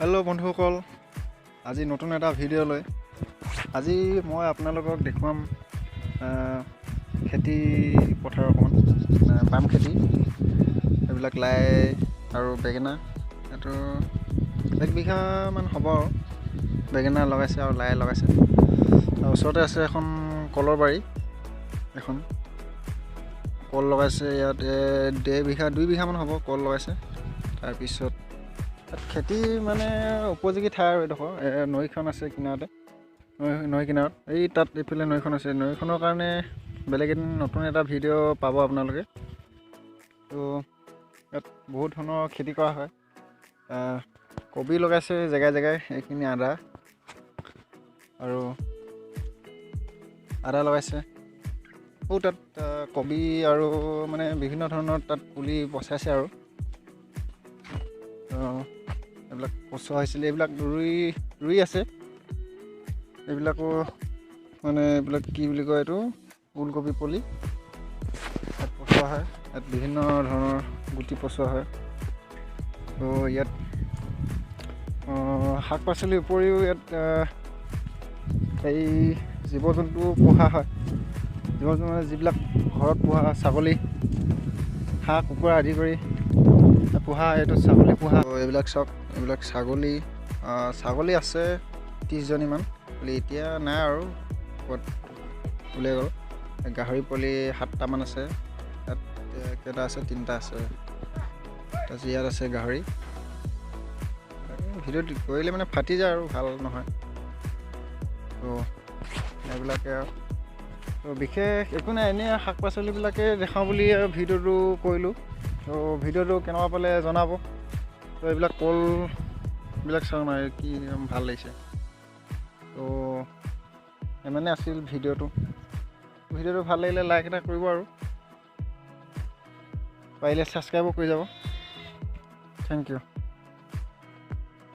Hello' বন্ধুসকল, আজি নতুন এটা ভিডিঅ' লৈ আজি মই আপোনালোকক দেখুৱাম খেতি পথাৰ অকণমান বাম খেতি, এইবিলাক লাই আৰু বেঙেনা। এইটো 1 বিঘামান হ'ব আৰু বেঙেনা লগাইছে আৰু লাই লগাইছে। আৰু ওচৰতে আছে এখন কলৰ বাৰী, এখন কল লগাইছে। ইয়াত 2 বিঘামান হ'ব কল লগাইছে। তাৰপিছত খেতি মানে উপযোগী ঠাই আৰু এডোখৰ নৈখন আছে কিনাৰতে, নৈ কিনাৰত এই তাত এইফালে নৈখন আছে। নৈখনৰ কাৰণে বেলেগ এদিন নতুন এটা ভিডিঅ' পাব আপোনালোকে। তো ইয়াত বহুত ধৰণৰ খেতি কৰা হয়। কবি লগাইছে জেগাই জেগাই, এইখিনি আদা লগাইছে। তাত কবি আৰু মানে বিভিন্ন ধৰণৰ তাত পুলি পচাইছে আৰু এইবিলাক পচোৱা হৈছিলে, এইবিলাক ৰুই আছে। এইবিলাকো মানে এইবিলাক কি বুলি কয়, এইটো ওলকবি পুলি ইয়াত পচোৱা হয়। ইয়াত বিভিন্ন ধৰণৰ গুটি পচোৱা হয়। তো ইয়াত শাক পাচলিৰ উপৰিও ইয়াত এই জীৱ জন্তু পোহা হয়। জীৱ জন্তু মানে যিবিলাক ঘৰত পোহা ছাগলী, হাঁহ কুকুৰা আদি কৰি পোহা, এইটো ছাগলী পোহা। এইবিলাক চাওক, এইবিলাক ছাগলী আছে 30জনীমান। এতিয়া নাই আৰু ক'ত ওলাই গ'ল। গাহৰি পোৱালি 7টামান আছে। ইয়াত কেইটা আছে? 3টা আছে। তাৰপিছত ইয়াত আছে গাহৰি। ভিডিঅ'টো কৰিলে মানে ফাটি যায় আৰু ভাল নহয়। তো এইবিলাকে আৰু তো বিশেষ একো নাই, এনেই শাক পাচলিবিলাকে দেখাওঁ বুলি ভিডিঅ'টো কৰিলোঁ। তো ভিডিঅ'টো কেনেকুৱা পালে জনাব। তো এইবিলাক কলবিলাক চাওঁ নাই, কি ভাল লাগিছে। তো ইমানে আছিল ভিডিঅ'টো ভাল লাগিলে লাইক এটা কৰিব আৰু পাৰিলে ছাবস্ক্ৰাইবো কৰি যাব। Thank U.